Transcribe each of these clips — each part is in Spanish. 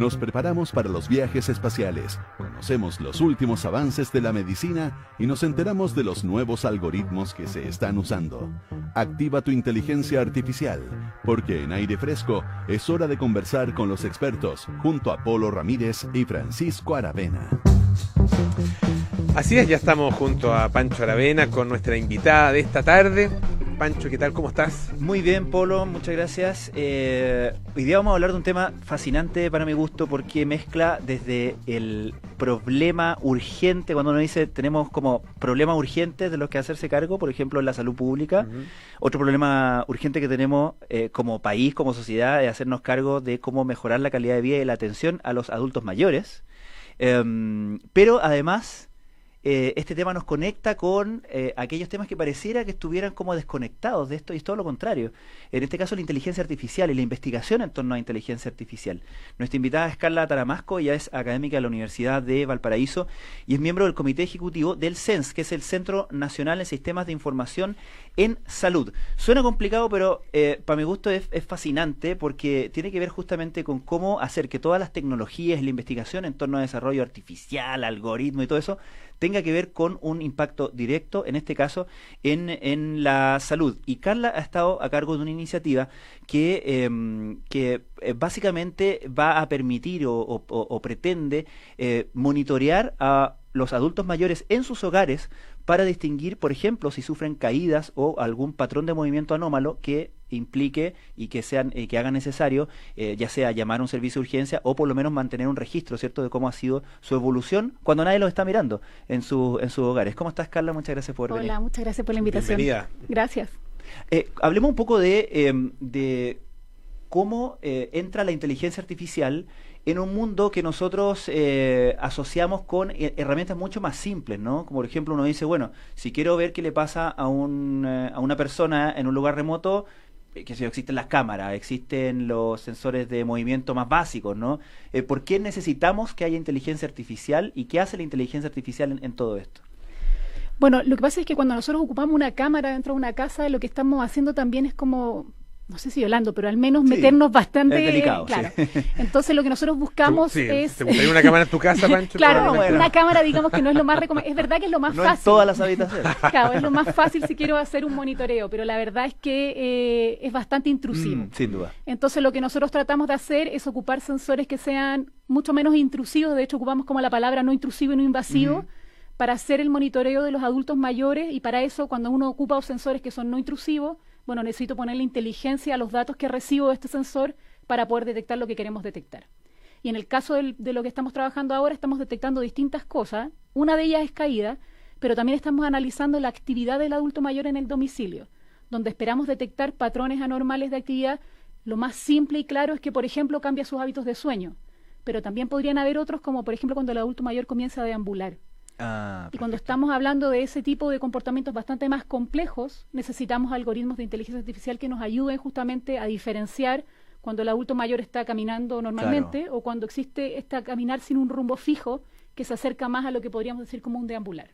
Nos preparamos para los viajes espaciales, conocemos los últimos avances de la medicina y nos enteramos de los nuevos algoritmos que se están usando. Activa tu inteligencia artificial, porque en Aire Fresco es hora de conversar con los expertos junto a Polo Ramírez y Francisco Aravena. Así es, ya estamos junto a Pancho Aravena con nuestra invitada de esta tarde. Pancho, ¿qué tal? ¿Cómo estás? Muy bien, Polo, muchas gracias. Hoy día vamos a hablar de un tema fascinante para mi gusto porque mezcla desde el problema urgente, cuando uno dice tenemos como problemas urgentes de los que hacerse cargo, por ejemplo en la salud pública. Otro problema urgente que tenemos como país, como sociedad, es hacernos cargo de cómo mejorar la calidad de vida y la atención a los adultos mayores. Pero además... este tema nos conecta con aquellos temas que pareciera que estuvieran como desconectados de esto, y es todo lo contrario. En este caso, la inteligencia artificial y la investigación en torno a inteligencia artificial. Nuestra invitada es Carla Taramasco, ella es académica de la Universidad de Valparaíso y es miembro del Comité Ejecutivo del CENS, que es el Centro Nacional en Sistemas de Información en Salud. Suena complicado, pero para mi gusto es fascinante porque tiene que ver justamente con cómo hacer que todas las tecnologías y la investigación en torno a desarrollo artificial, algoritmo y todo eso tenga que ver con un impacto directo, en este caso, en la salud. Y Carla ha estado a cargo de una iniciativa que básicamente va a permitir o pretende monitorear a los adultos mayores en sus hogares para distinguir, por ejemplo, si sufren caídas o algún patrón de movimiento anómalo que implique y que haga necesario ya sea llamar a un servicio de urgencia o por lo menos mantener un registro, ¿cierto?, de cómo ha sido su evolución cuando nadie los está mirando en sus hogares. ¿Cómo estás, Carla? Muchas gracias por venir. Hola, muchas gracias por la invitación. Bienvenida. Gracias. Hablemos un poco de cómo entra la inteligencia artificial en un mundo que nosotros asociamos con herramientas mucho más simples, ¿no? Como por ejemplo uno dice, bueno, si quiero ver qué le pasa a una persona en un lugar remoto, que si existen las cámaras, existen los sensores de movimiento más básicos, ¿no? ¿Por qué necesitamos que haya inteligencia artificial y qué hace la inteligencia artificial en todo esto? Bueno, lo que pasa es que cuando nosotros ocupamos una cámara dentro de una casa, lo que estamos haciendo también es como... no sé si violando, pero al menos meternos bastante... Es delicado, claro. Sí. Entonces lo que nosotros buscamos es... ¿Te gustaría una cámara en tu casa, Pancho? Claro, bueno. una cámara digamos que no es lo más recomendable. Es verdad que es lo más No fácil. en todas las habitaciones. Claro, es lo más fácil si quiero hacer un monitoreo, pero la verdad es que es bastante intrusivo. Sin duda. Entonces lo que nosotros tratamos de hacer es ocupar sensores que sean mucho menos intrusivos. De hecho, ocupamos como la palabra no intrusivo y no invasivo para hacer el monitoreo de los adultos mayores, y para eso, cuando uno ocupa los sensores que son no intrusivos, bueno, necesito ponerle inteligencia a los datos que recibo de este sensor para poder detectar lo que queremos detectar. Y en el caso de lo que estamos trabajando ahora, estamos detectando distintas cosas. Una de ellas es caída, pero también estamos analizando la actividad del adulto mayor en el domicilio, donde esperamos detectar patrones anormales de actividad. Lo más simple y claro es que, por ejemplo, cambia sus hábitos de sueño, pero también podrían haber otros, como por ejemplo cuando el adulto mayor comienza a deambular. Y cuando estamos hablando de ese tipo de comportamientos bastante más complejos, necesitamos algoritmos de inteligencia artificial que nos ayuden justamente a diferenciar cuando el adulto mayor está caminando normalmente, o cuando existe caminar sin un rumbo fijo que se acerca más a lo que podríamos decir como un deambular.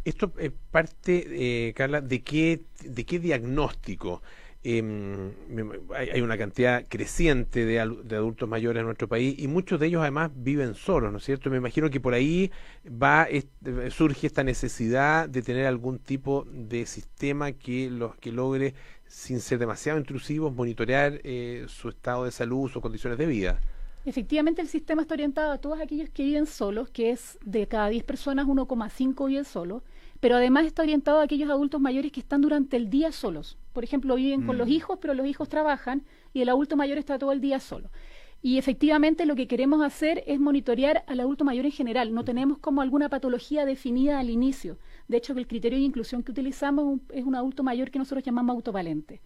Esto parte, Carla, ¿de qué diagnóstico? Hay una cantidad creciente de adultos mayores en nuestro país y muchos de ellos además viven solos, ¿no es cierto? Me imagino que por ahí surge esta necesidad de tener algún tipo de sistema que logre, sin ser demasiado intrusivos, monitorear su estado de salud, sus condiciones de vida. Efectivamente, el sistema está orientado a todos aquellos que viven solos, que es de cada 10 personas 1,5 viven solos, pero además está orientado a aquellos adultos mayores que están durante el día solos. Por ejemplo, viven con los hijos, pero los hijos trabajan y el adulto mayor está todo el día solo. Y efectivamente lo que queremos hacer es monitorear al adulto mayor en general. No tenemos como alguna patología definida al inicio. De hecho, el criterio de inclusión que utilizamos es un adulto mayor que nosotros llamamos autovalente.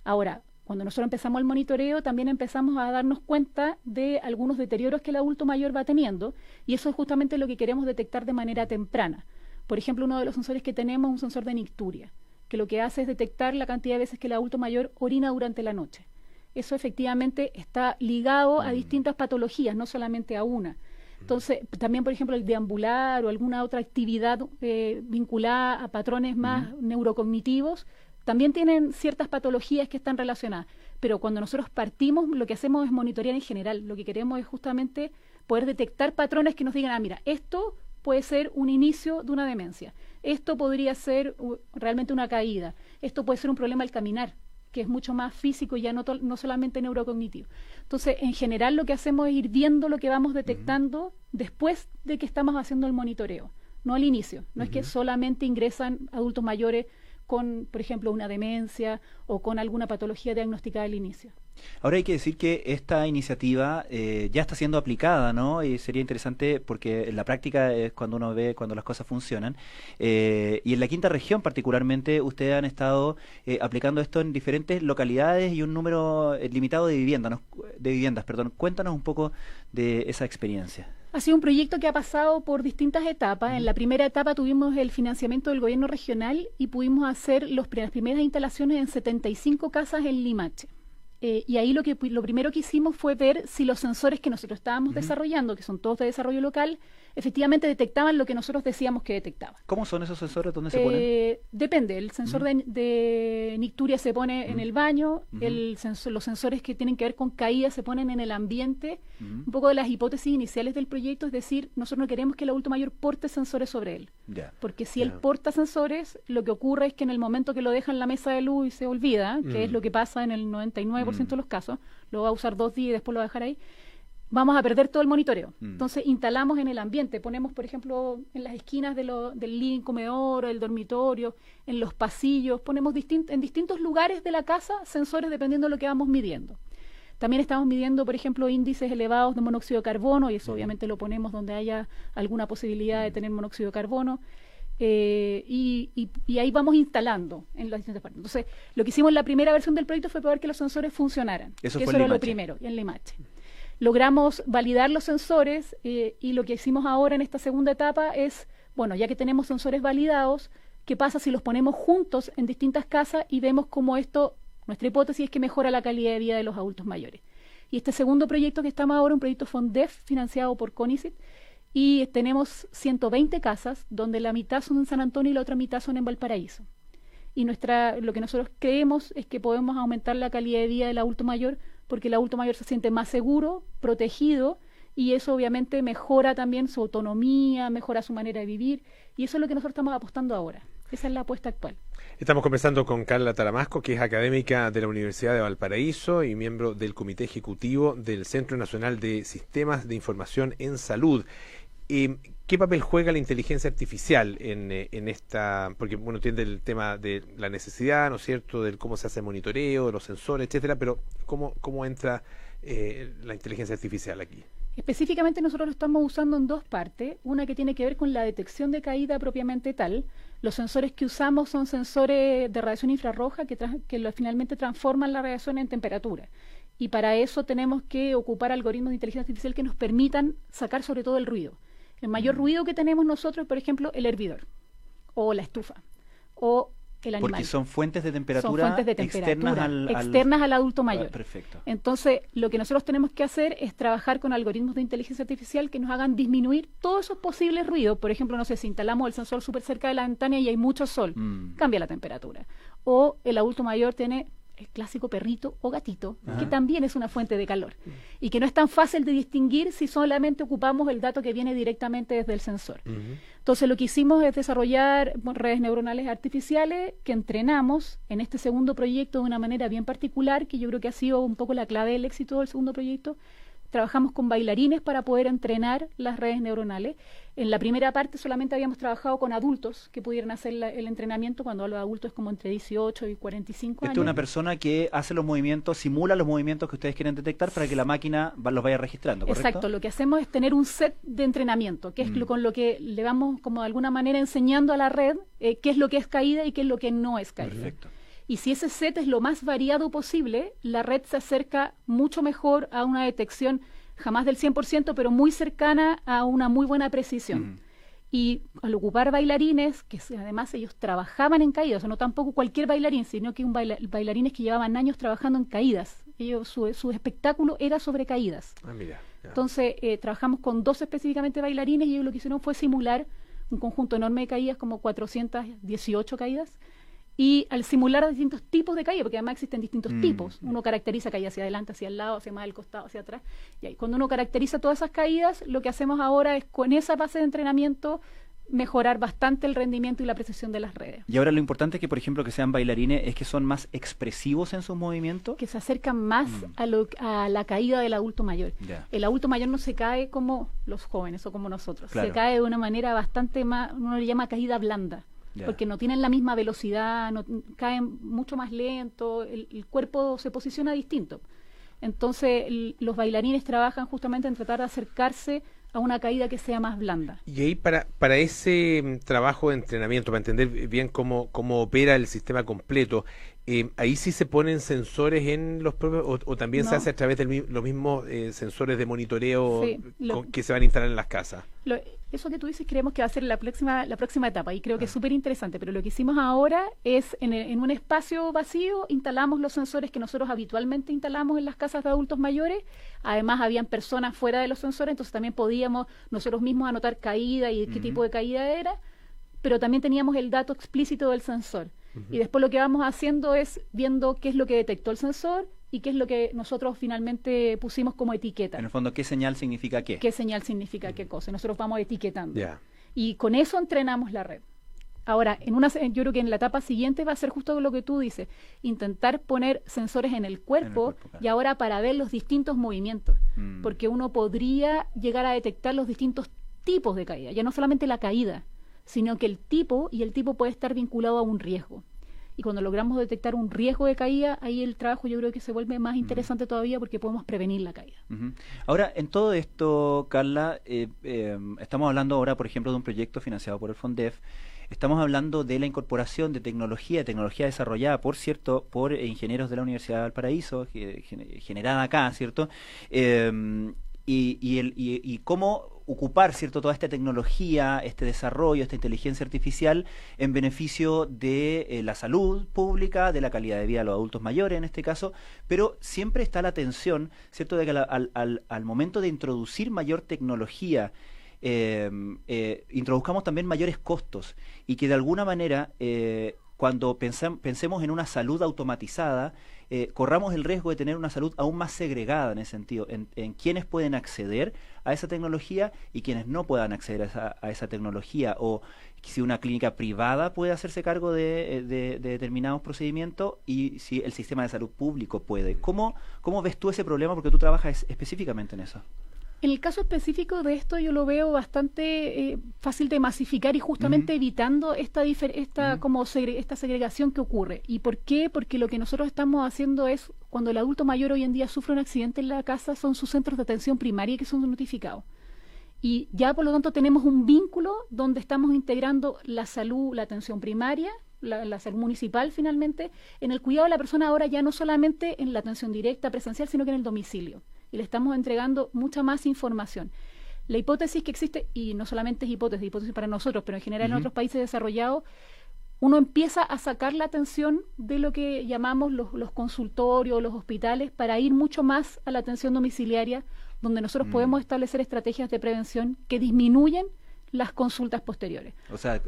Ahora, cuando nosotros empezamos el monitoreo, también empezamos a darnos cuenta de algunos deterioros que el adulto mayor va teniendo, y eso es justamente lo que queremos detectar de manera temprana. Por ejemplo, uno de los sensores que tenemos es un sensor de nicturia, que lo que hace es detectar la cantidad de veces que el adulto mayor orina durante la noche. Eso efectivamente está ligado a distintas patologías, no solamente a una. Entonces, también, por ejemplo, el deambular o alguna otra actividad vinculada a patrones más neurocognitivos, también tienen ciertas patologías que están relacionadas. pero cuando nosotros partimos, lo que hacemos es monitorear en general. Lo que queremos es justamente poder detectar patrones que nos digan, mira, esto puede ser un inicio de una demencia, esto podría ser realmente una caída, esto puede ser un problema al caminar, que es mucho más físico y ya no solamente neurocognitivo. Entonces, en general lo que hacemos es ir viendo lo que vamos detectando después de que estamos haciendo el monitoreo, no al inicio. No es que solamente ingresan adultos mayores con, por ejemplo, una demencia o con alguna patología diagnosticada al inicio. Ahora hay que decir que esta iniciativa ya está siendo aplicada, ¿no? Y sería interesante porque en la práctica es cuando uno ve cuando las cosas funcionan. Y en la quinta región particularmente ustedes han estado aplicando esto en diferentes localidades y un número limitado de viviendas, perdón. Cuéntanos un poco de esa experiencia. Ha sido un proyecto que ha pasado por distintas etapas. En la primera etapa tuvimos el financiamiento del gobierno regional y pudimos hacer las primeras instalaciones en 75 casas en Limache. Y ahí lo primero que hicimos fue ver si los sensores que nosotros estábamos desarrollando, que son todos de desarrollo local, efectivamente detectaban lo que nosotros decíamos que detectaban. ¿Cómo son esos sensores? ¿Dónde se ponen? Depende. El sensor de nicturia se pone en el baño, los sensores que tienen que ver con caídas se ponen en el ambiente. Un poco de las hipótesis iniciales del proyecto, es decir, nosotros no queremos que el adulto mayor porte sensores sobre él. Porque si él porta sensores, lo que ocurre es que en el momento que lo deja en la mesa de luz y se olvida, que es lo que pasa en el 99% de los casos, lo va a usar 2 días y después lo va a dejar ahí, vamos a perder todo el monitoreo. Entonces instalamos en el ambiente, ponemos por ejemplo en las esquinas del living, comedor, el dormitorio, en los pasillos, ponemos en distintos lugares de la casa sensores dependiendo de lo que vamos midiendo. También estamos midiendo, por ejemplo, índices elevados de monóxido de carbono, y eso obviamente lo ponemos donde haya alguna posibilidad de tener monóxido de carbono. Y ahí vamos instalando en las distintas partes. Entonces, lo que hicimos en la primera versión del proyecto fue probar que los sensores funcionaran. Eso era lo primero, en Limache. Logramos validar los sensores y lo que hicimos ahora en esta segunda etapa es, bueno, ya que tenemos sensores validados, ¿qué pasa si los ponemos juntos en distintas casas y vemos cómo esto, nuestra hipótesis es que mejora la calidad de vida de los adultos mayores? Y este segundo proyecto que estamos ahora, un proyecto FONDEF financiado por CONICET, y tenemos 120 casas, donde la mitad son en San Antonio y la otra mitad son en Valparaíso. Y lo que nosotros creemos es que podemos aumentar la calidad de vida del adulto mayor, porque el adulto mayor se siente más seguro, protegido, y eso obviamente mejora también su autonomía, mejora su manera de vivir, y eso es lo que nosotros estamos apostando ahora. Esa es la apuesta actual. Estamos conversando con Carla Taramasco, que es académica de la Universidad de Valparaíso y miembro del Comité Ejecutivo del Centro Nacional de Sistemas de Información en Salud. ¿Qué papel juega la inteligencia artificial en esta? Porque uno entiende el tema de la necesidad, ¿no es cierto?, del cómo se hace el monitoreo, de los sensores, etcétera, pero ¿cómo entra la inteligencia artificial aquí? Específicamente nosotros lo estamos usando en dos partes. Una que tiene que ver con la detección de caída propiamente tal. Los sensores que usamos son sensores de radiación infrarroja que finalmente transforman la radiación en temperatura. Y para eso tenemos que ocupar algoritmos de inteligencia artificial que nos permitan sacar sobre todo el ruido. El mayor ruido que tenemos nosotros, por ejemplo, el hervidor, o la estufa, o el animal. Porque son fuentes de temperatura, externas al adulto mayor. Perfecto. Entonces, lo que nosotros tenemos que hacer es trabajar con algoritmos de inteligencia artificial que nos hagan disminuir todos esos posibles ruidos. Por ejemplo, no sé, si instalamos el sensor súper cerca de la ventana y hay mucho sol, cambia la temperatura. O el adulto mayor tiene el clásico perrito o gatito, que también es una fuente de calor, y que no es tan fácil de distinguir si solamente ocupamos el dato que viene directamente desde el sensor. Entonces, lo que hicimos es desarrollar redes neuronales artificiales que entrenamos en este segundo proyecto de una manera bien particular, que yo creo que ha sido un poco la clave del éxito del segundo proyecto. Trabajamos con bailarines para poder entrenar las redes neuronales. En la primera parte solamente habíamos trabajado con adultos que pudieran hacer el entrenamiento. Cuando hablo de adultos es como entre 18 y 45 años. Esto es una persona que hace los movimientos, simula los movimientos que ustedes quieren detectar para que la máquina los vaya registrando, ¿correcto? Exacto. Lo que hacemos es tener un set de entrenamiento, que es con lo que le vamos como de alguna manera enseñando a la red qué es lo que es caída y qué es lo que no es caída. Perfecto. Y si ese set es lo más variado posible, la red se acerca mucho mejor a una detección, jamás del 100%, pero muy cercana a una muy buena precisión. Y al ocupar bailarines, que además ellos trabajaban en caídas, o sea, no tampoco cualquier bailarín, sino que bailarines que llevaban años trabajando en caídas. Ellos, su espectáculo era sobre caídas. Mira, entonces, trabajamos con 2 específicamente bailarines y ellos lo que hicieron fue simular un conjunto enorme de caídas, como 418 caídas, y al simular distintos tipos de caída, porque además existen distintos tipos, uno caracteriza caída hacia adelante, hacia el lado, hacia más del costado, hacia atrás, y ahí, cuando uno caracteriza todas esas caídas, lo que hacemos ahora es con esa base de entrenamiento mejorar bastante el rendimiento y la precisión de las redes. Y ahora lo importante es que, por ejemplo, que sean bailarines, es que son más expresivos en sus movimientos. Que se acercan más a la caída del adulto mayor. Ya. El adulto mayor no se cae como los jóvenes o como nosotros, Claro. se cae de una manera bastante más, uno le llama caída blanda. Ya. Porque no tienen la misma velocidad, no, caen mucho más lento, el cuerpo se posiciona distinto. Entonces los bailarines trabajan justamente en tratar de acercarse a una caída que sea más blanda. Y ahí para ese trabajo de entrenamiento, para entender bien cómo opera el sistema completo, ahí sí se ponen sensores en los propios, o también se No. hace a través de los mismos sensores de monitoreo Sí, que se van a instalar en las casas. Eso que tú dices creemos que va a ser la próxima etapa y creo que es súper interesante, pero lo que hicimos ahora es en un espacio vacío instalamos los sensores que nosotros habitualmente instalamos en las casas de adultos mayores. Además habían personas fuera de los sensores, entonces también podíamos nosotros mismos anotar caída y qué tipo de caída era, pero también teníamos el dato explícito del sensor. Y después lo que vamos haciendo es viendo qué es lo que detectó el sensor y qué es lo que nosotros finalmente pusimos como etiqueta. En el fondo, ¿qué señal significa qué? ¿Qué señal significa qué cosa? Nosotros vamos etiquetando. Ya. Y con eso entrenamos la red. Ahora, yo creo que en la etapa siguiente va a ser justo lo que tú dices, intentar poner sensores en el cuerpo, claro. y ahora para ver los distintos movimientos, porque uno podría llegar a detectar los distintos tipos de caída, ya no solamente la caída, sino que el tipo puede estar vinculado a un riesgo. Y cuando logramos detectar un riesgo de caída, ahí el trabajo yo creo que se vuelve más interesante todavía porque podemos prevenir la caída. Ahora, en todo esto, Carla, estamos hablando ahora, por ejemplo, de un proyecto financiado por el FONDEF. Estamos hablando de la incorporación de tecnología desarrollada, por cierto, por ingenieros de la Universidad de Valparaíso, generada acá, ¿cierto? Y cómo ocupar, ¿cierto?, toda esta tecnología, este desarrollo, esta inteligencia artificial en beneficio de la salud pública, de la calidad de vida de los adultos mayores en este caso, pero siempre está la tensión, ¿cierto?, de que al momento de introducir mayor tecnología, introduzcamos también mayores costos y que de alguna manera cuando pensemos en una salud automatizada, corramos el riesgo de tener una salud aún más segregada en ese sentido, en quienes pueden acceder a esa tecnología y quienes no puedan acceder a esa tecnología, o si una clínica privada puede hacerse cargo de determinados procedimientos y si el sistema de salud público puede. ¿Cómo ves tú ese problema? Porque tú trabajas específicamente en eso. En el caso específico de esto yo lo veo bastante fácil de masificar y justamente evitando esta segregación que ocurre. ¿Y por qué? Porque lo que nosotros estamos haciendo es, cuando el adulto mayor hoy en día sufre un accidente en la casa, son sus centros de atención primaria que son notificados. Y ya por lo tanto tenemos un vínculo donde estamos integrando la salud, la atención primaria, la salud municipal finalmente, en el cuidado de la persona ahora ya no solamente en la atención directa, presencial, sino que en el domicilio. Y le estamos entregando mucha más información. La hipótesis que existe, y no solamente es hipótesis para nosotros, pero en general en otros países desarrollados, uno empieza a sacar la atención de lo que llamamos los consultorios, los hospitales, para ir mucho más a la atención domiciliaria, donde nosotros podemos establecer estrategias de prevención que disminuyen las consultas posteriores. O sea,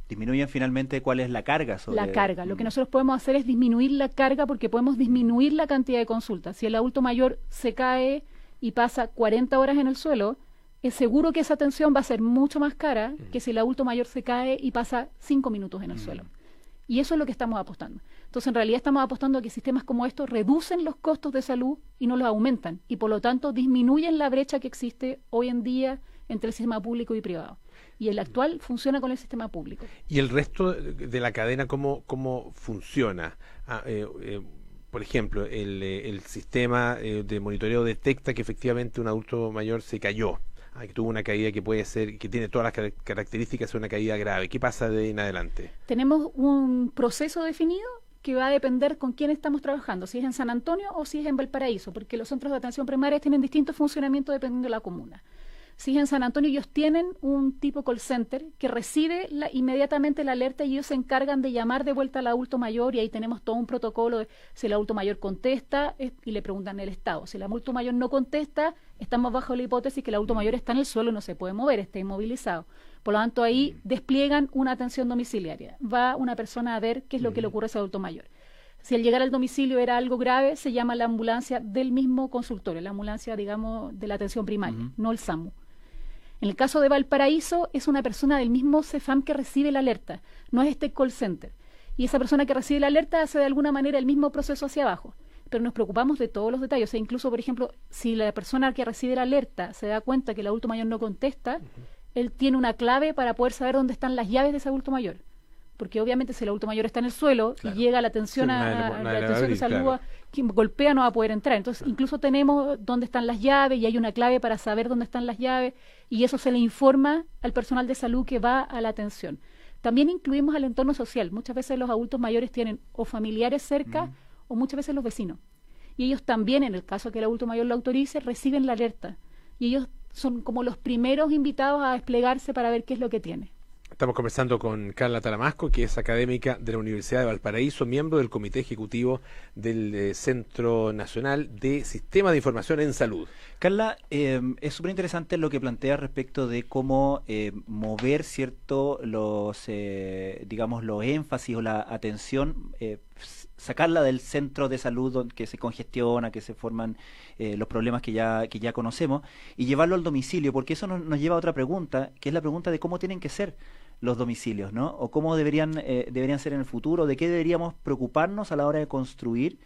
disminuyen finalmente cuál es la carga sobre... La carga. Lo que nosotros podemos hacer es disminuir la carga porque podemos disminuir la cantidad de consultas. Si el adulto mayor se cae y pasa 40 horas en el suelo, es seguro que esa atención va a ser mucho más cara que si el adulto mayor se cae y pasa 5 minutos en el suelo. Y eso es lo que estamos apostando. Entonces, en realidad estamos apostando a que sistemas como estos reducen los costos de salud y no los aumentan. Y por lo tanto disminuyen la brecha que existe hoy en día entre el sistema público y privado. Y el actual funciona con el sistema público. ¿Y el resto de la cadena cómo funciona? Por ejemplo, el sistema de monitoreo detecta que efectivamente un adulto mayor se cayó, que tuvo una caída que puede ser, que tiene todas las características de una caída grave. ¿Qué pasa de ahí en adelante? Tenemos un proceso definido que va a depender con quién estamos trabajando, si es en San Antonio o si es en Valparaíso, porque los centros de atención primaria tienen distintos funcionamientos dependiendo de la comuna. Si es en San Antonio, ellos tienen un tipo call center que recibe inmediatamente la alerta y ellos se encargan de llamar de vuelta al adulto mayor, y ahí tenemos todo un protocolo de si el adulto mayor contesta y le preguntan el estado. Si el adulto mayor no contesta, estamos bajo la hipótesis que el adulto mayor está en el suelo y no se puede mover, está inmovilizado. Por lo tanto, ahí despliegan una atención domiciliaria. Va una persona a ver qué es lo que le ocurre a ese adulto mayor. Si al llegar al domicilio era algo grave, se llama la ambulancia del mismo consultorio, la ambulancia, digamos, de la atención primaria, no el SAMU. En el caso de Valparaíso, es una persona del mismo CEFAM que recibe la alerta, no es este call center. Y esa persona que recibe la alerta hace de alguna manera el mismo proceso hacia abajo. Pero nos preocupamos de todos los detalles. O sea, incluso, por ejemplo, si la persona que recibe la alerta se da cuenta que el adulto mayor no contesta, él tiene una clave para poder saber dónde están las llaves de ese adulto mayor. Porque obviamente si el adulto mayor está en el suelo y llega la atención de salud, quien golpea no va a poder entrar. Entonces, incluso tenemos dónde están las llaves y hay una clave para saber dónde están las llaves y eso se le informa al personal de salud que va a la atención. También incluimos al entorno social. Muchas veces los adultos mayores tienen o familiares cerca o muchas veces los vecinos. Y ellos también, en el caso que el adulto mayor lo autorice, reciben la alerta. Y ellos son como los primeros invitados a desplegarse para ver qué es lo que tiene. Estamos conversando con Carla Taramasco, que es académica de la Universidad de Valparaíso, miembro del Comité Ejecutivo del Centro Nacional de Sistemas de Información en Salud. Carla, es súper interesante lo que plantea respecto de cómo mover, ¿cierto?, los énfasis o la atención, sacarla del centro de salud donde que se congestiona, que se forman los problemas que ya conocemos, y llevarlo al domicilio, porque eso nos lleva a otra pregunta, que es la pregunta de cómo tienen que ser los domicilios, ¿no? O cómo deberían ser en el futuro, de qué deberíamos preocuparnos a la hora de construir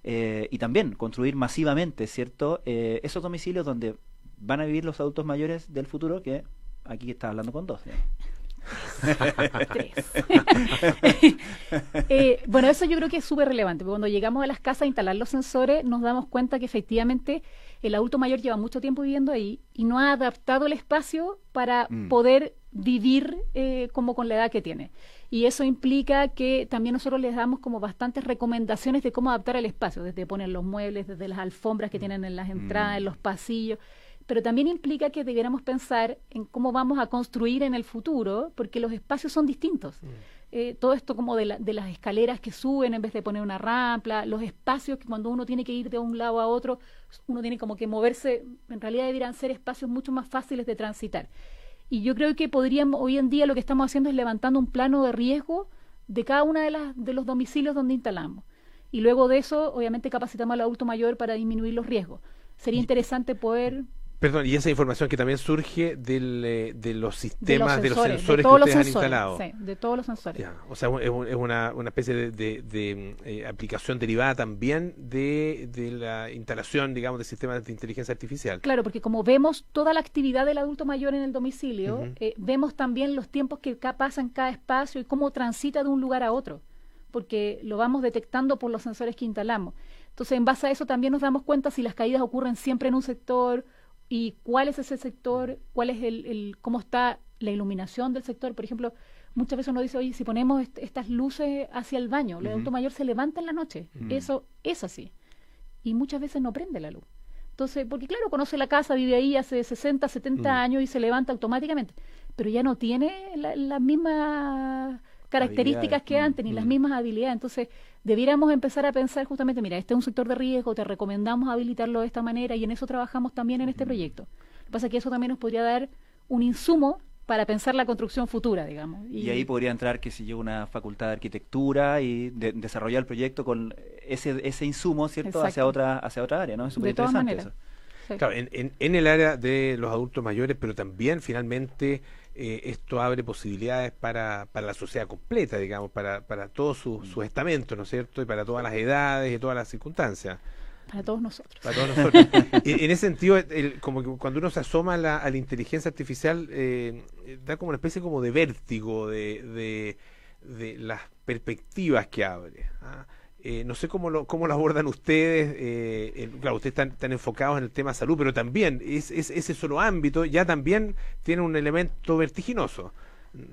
y también construir masivamente, ¿cierto? Esos domicilios donde van a vivir los adultos mayores del futuro, que aquí está hablando con dos, ¿no? Bueno, eso yo creo que es súper relevante, porque cuando llegamos a las casas a instalar los sensores nos damos cuenta que efectivamente el adulto mayor lleva mucho tiempo viviendo ahí y no ha adaptado el espacio para poder vivir como con la edad que tiene. Y eso implica que también nosotros les damos como bastantes recomendaciones de cómo adaptar el espacio, desde poner los muebles, desde las alfombras que tienen en las entradas, en los pasillos. Pero también implica que debiéramos pensar en cómo vamos a construir en el futuro, porque los espacios son distintos. Todo esto como de las escaleras que suben en vez de poner una rampa, los espacios que cuando uno tiene que ir de un lado a otro, uno tiene como que moverse, en realidad deberían ser espacios mucho más fáciles de transitar. Y yo creo que podríamos, hoy en día lo que estamos haciendo es levantando un plano de riesgo de cada una de los domicilios donde instalamos. Y luego de eso, obviamente, capacitamos al adulto mayor para disminuir los riesgos. Sería interesante poder... Perdón, y esa información que también surge de los sistemas, de los sensores que ustedes han instalado. Sí, de todos los sensores. Ya, o sea, es una especie de aplicación derivada también de la instalación, digamos, de sistemas de inteligencia artificial. Claro, porque como vemos toda la actividad del adulto mayor en el domicilio, vemos también los tiempos que pasa en cada espacio y cómo transita de un lugar a otro, porque lo vamos detectando por los sensores que instalamos. Entonces, en base a eso también nos damos cuenta si las caídas ocurren siempre en un sector, y cuál es ese sector, cuál es cómo está la iluminación del sector. Por ejemplo, muchas veces uno dice, oye, si ponemos estas luces hacia el baño, el adulto mayor se levanta en la noche. Eso es así. Y muchas veces no prende la luz. Entonces, porque claro, conoce la casa, vive ahí hace 60, 70 años y se levanta automáticamente. Pero ya no tiene las mismas características que antes, ni las mismas habilidades. Entonces, debiéramos empezar a pensar justamente, mira, este es un sector de riesgo, te recomendamos habilitarlo de esta manera y en eso trabajamos también en este proyecto. Lo que pasa es que eso también nos podría dar un insumo para pensar la construcción futura, digamos. Y ahí podría entrar, que si yo, una facultad de arquitectura y desarrollar el proyecto con ese insumo, ¿cierto? Hacia otra área, ¿no? Es súper interesante eso. Sí. Claro, en el área de los adultos mayores, pero también finalmente esto abre posibilidades para la sociedad completa, digamos, para todos sus estamentos, ¿no es cierto? Y para todas las edades y todas las circunstancias. Para todos nosotros. Para todos nosotros. Y en ese sentido, como que cuando uno se asoma a la inteligencia artificial, da como una especie como de vértigo de las perspectivas que abre. No sé cómo lo abordan ustedes. Claro, ustedes están enfocados en el tema salud, pero también ese solo ámbito ya también tiene un elemento vertiginoso.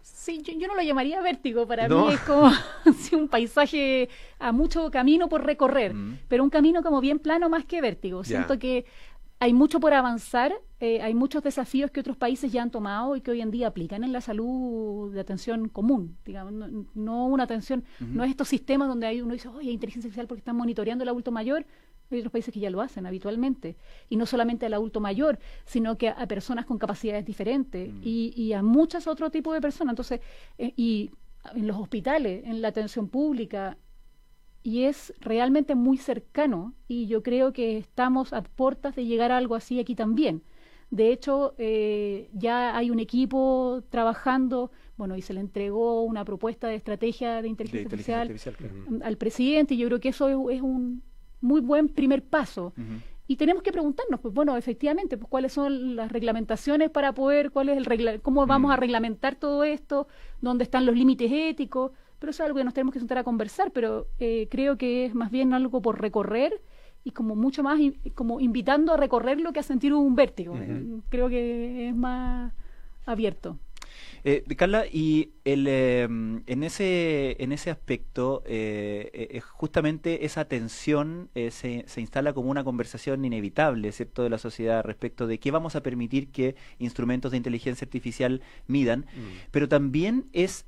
Sí, yo no lo llamaría vértigo, para ¿No? mí es como sí, un paisaje a mucho camino por recorrer, pero un camino como bien plano más que vértigo. Siento que hay mucho por avanzar, hay muchos desafíos que otros países ya han tomado y que hoy en día aplican en la salud de atención común, digamos, no una atención, no es estos sistemas donde uno dice, oye, inteligencia artificial porque están monitoreando el adulto mayor, Hay otros países que ya lo hacen habitualmente. Y no solamente al adulto mayor, sino que a personas con capacidades diferentes y a muchos otros tipos de personas. Entonces, y en los hospitales, en la atención pública, y es realmente muy cercano. Y yo creo que estamos a puertas de llegar a algo así aquí también. De hecho, ya hay un equipo trabajando, bueno, y se le entregó una propuesta de estrategia de inteligencia artificial al presidente, y yo creo que eso es un muy buen primer paso. Y tenemos que preguntarnos, pues bueno, efectivamente, pues cuáles son las reglamentaciones para poder, cuál es cómo vamos a reglamentar todo esto, dónde están los límites éticos, pero eso es algo que nos tenemos que sentar a conversar, pero creo que es más bien algo por recorrer y como mucho más como invitando a recorrerlo que a sentir un vértigo. Creo que es más abierto. Carla, y en ese aspecto, justamente esa tensión se instala como una conversación inevitable, ¿cierto?, de la sociedad respecto de qué vamos a permitir que instrumentos de inteligencia artificial midan, pero también es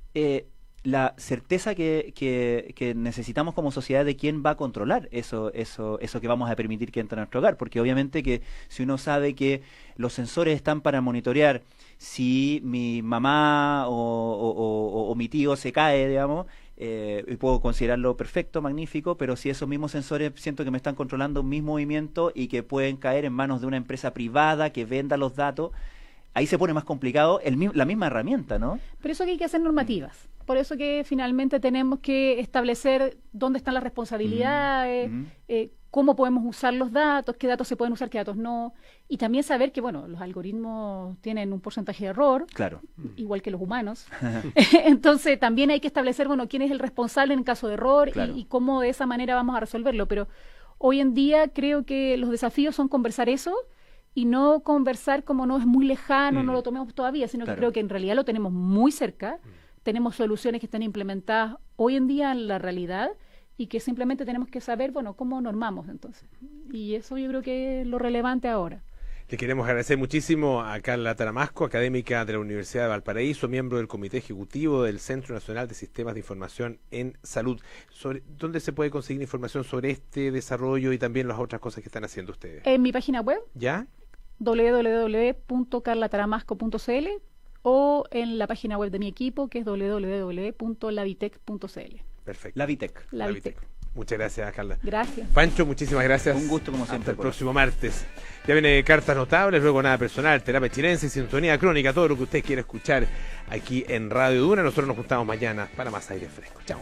la certeza que necesitamos como sociedad de quién va a controlar eso que vamos a permitir que entre a nuestro hogar, porque obviamente que si uno sabe que los sensores están para monitorear si mi mamá o mi tío se cae, digamos, y puedo considerarlo perfecto, magnífico, pero si esos mismos sensores siento que me están controlando mis movimientos y que pueden caer en manos de una empresa privada que venda los datos, ahí se pone más complicado la misma herramienta, ¿no? Pero eso que hay que hacer normativas. Por eso que finalmente tenemos que establecer dónde están las responsabilidades, cómo podemos usar los datos, qué datos se pueden usar, qué datos no. Y también saber que, bueno, los algoritmos tienen un porcentaje de error, claro, igual que los humanos. Entonces también hay que establecer, bueno, quién es el responsable en caso de error, claro, y cómo de esa manera vamos a resolverlo. Pero hoy en día creo que los desafíos son conversar eso, y no conversar como no es muy lejano, no lo tomemos todavía, sino que creo que en realidad lo tenemos muy cerca, tenemos soluciones que están implementadas hoy en día en la realidad y que simplemente tenemos que saber, bueno, cómo normamos entonces. Y eso yo creo que es lo relevante ahora. Le queremos agradecer muchísimo a Carla Taramasco, académica de la Universidad de Valparaíso, miembro del Comité Ejecutivo del Centro Nacional de Sistemas de Información en Salud. ¿Dónde se puede conseguir información sobre este desarrollo y también las otras cosas que están haciendo ustedes? En mi página web, ¿ya? www.carlataramasco.cl, o en la página web de mi equipo, que es www.lavitec.cl. Perfecto. Lavitec. Muchas gracias, Carla. Gracias. Pancho, muchísimas gracias. Un gusto, como siempre. Hasta el próximo martes. Ya viene Cartas Notables, luego Nada Personal, Terapia Chilense, Sintonía Crónica, todo lo que usted quiera escuchar aquí en Radio Duna. Nosotros nos juntamos mañana para más aire fresco. Chao.